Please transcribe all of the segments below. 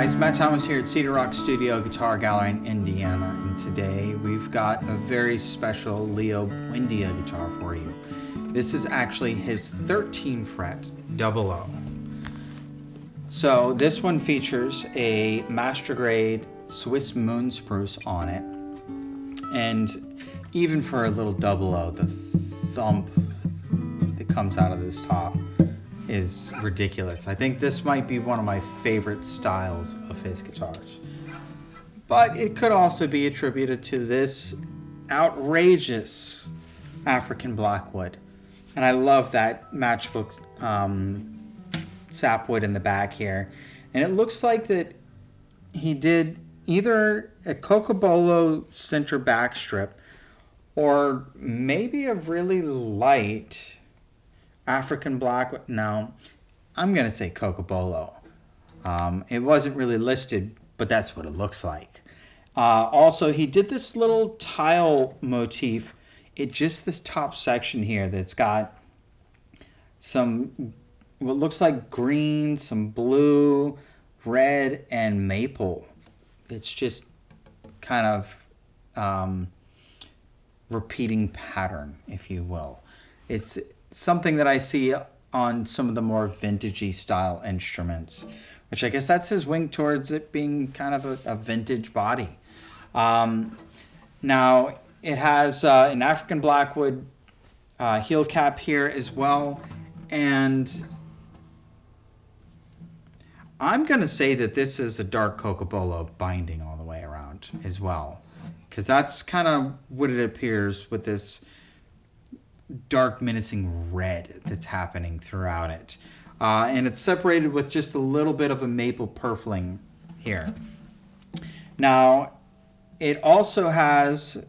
guys, Matt Thomas here at Cedar Rock Studio Guitar Gallery in Indiana, and today we've got a very special Leo Buendia guitar for you. This is actually his 13 fret double O. So this one features a Mastergrade Swiss moon spruce on it, and even for a little double O, the thump that comes out of this top is ridiculous. I think this might be one of my favorite styles of his guitars. But it could also be attributed to this outrageous African Blackwood. And I love that matchbook sapwood in the back here. And it looks like that he did either a Cocobolo center back strip or maybe a really light African Blackwood. No, I'm going to say Cocobolo. It wasn't really listed, but that's what it looks like. Also, he did this little tile motif. This top section here that's got some, what looks like green, some blue, red, and maple. It's just kind of repeating pattern, if you will. It's something that I see on some of the more vintagey style instruments, which I guess that's his wink towards it being kind of a vintage body. Now it has an African Blackwood heel cap here as well, and I'm going to say that this is a dark Cocobolo binding all the way around as well, because that's kind of what it appears with this dark menacing red that's happening throughout it, and it's separated with just a little bit of a maple purfling here. Now it also has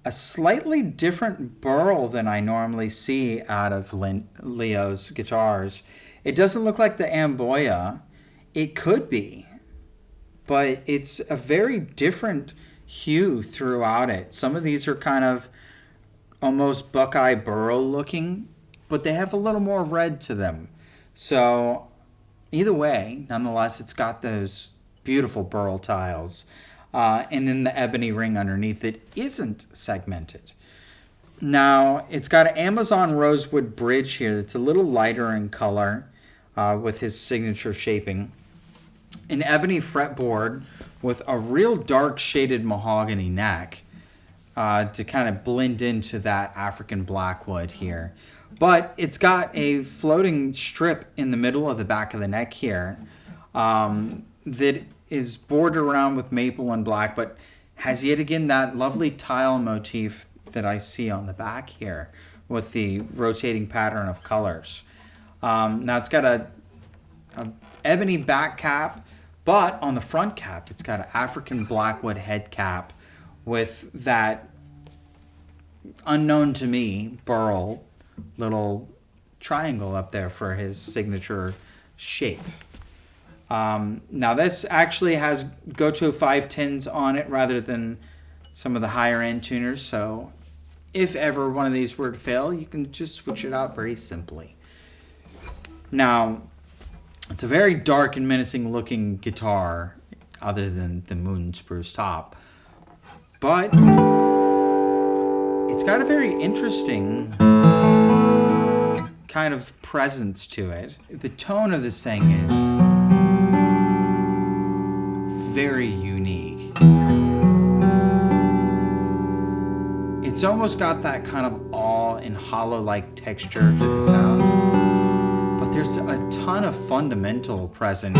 a slightly different burl than I normally see out of Leo's guitars. It doesn't look like the Amboya. It could be, but it's a very different hue throughout it. Some of these are kind of almost Buckeye burl looking, but they have a little more red to them. So either way, nonetheless, it's got those beautiful burl tiles, and then the ebony ring underneath it isn't segmented. Now it's got an Amazon rosewood bridge here that's a little lighter in color, with his signature shaping, an ebony fretboard with a real dark shaded mahogany neck, to kind of blend into that African Blackwood here. But it's got a floating strip in the middle of the back of the neck here, that is bordered around with maple and black, but has yet again that lovely tile motif that I see on the back here with the rotating pattern of colors. Now it's got a ebony back cap, but on the front cap it's got an African Blackwood head cap with that unknown to me burl little triangle up there for his signature shape. Now this actually has go-to 510s on it rather than some of the higher end tuners, so if ever one of these were to fail, you can just switch it out very simply. Now it's a very dark and menacing looking guitar other than the moon spruce top, but it's got a very interesting kind of presence to it. The tone of this thing is very unique. It's almost got that kind of awe and hollow-like texture to the sound, but there's a ton of fundamental present.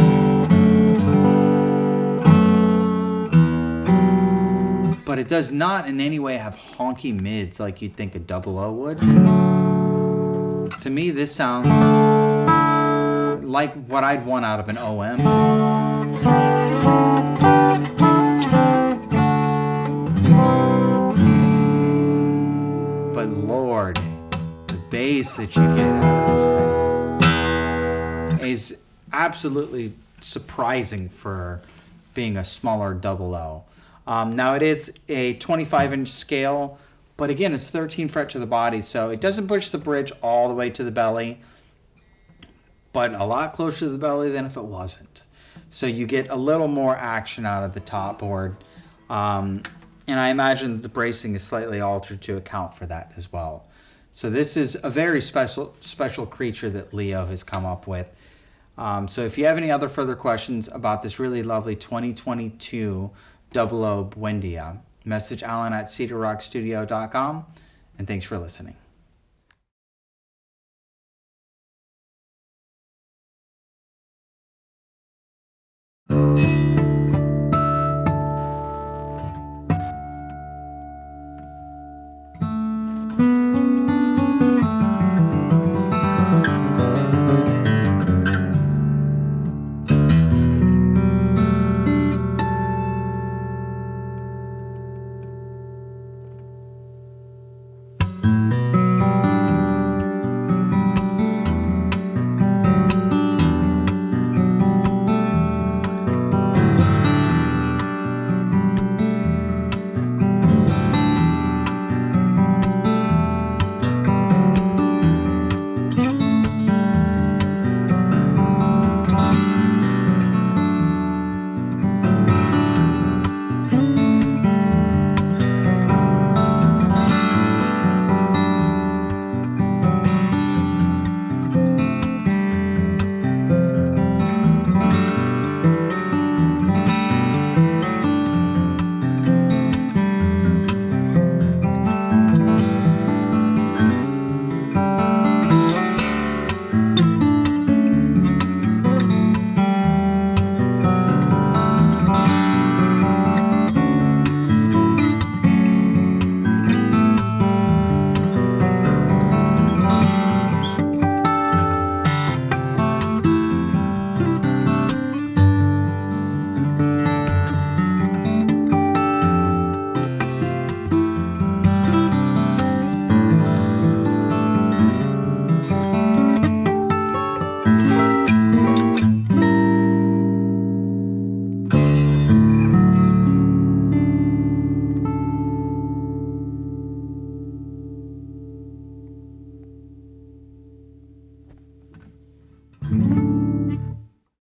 But it does not in any way have honky mids like you'd think a double O would. To me, this sounds like what I'd want out of an OM. But Lord, the bass that you get out of this thing is absolutely surprising for being a smaller double O. Now it is a 25-inch scale, but again, it's 13 fret to the body, so it doesn't push the bridge all the way to the belly, but a lot closer to the belly than if it wasn't. So you get a little more action out of the top board. And I imagine that the bracing is slightly altered to account for that as well. So this is a very special creature that Leo has come up with. So if you have any other further questions about this really lovely 2022 00 Buendia, message Alan at cedarrockstudio.com, and thanks for listening.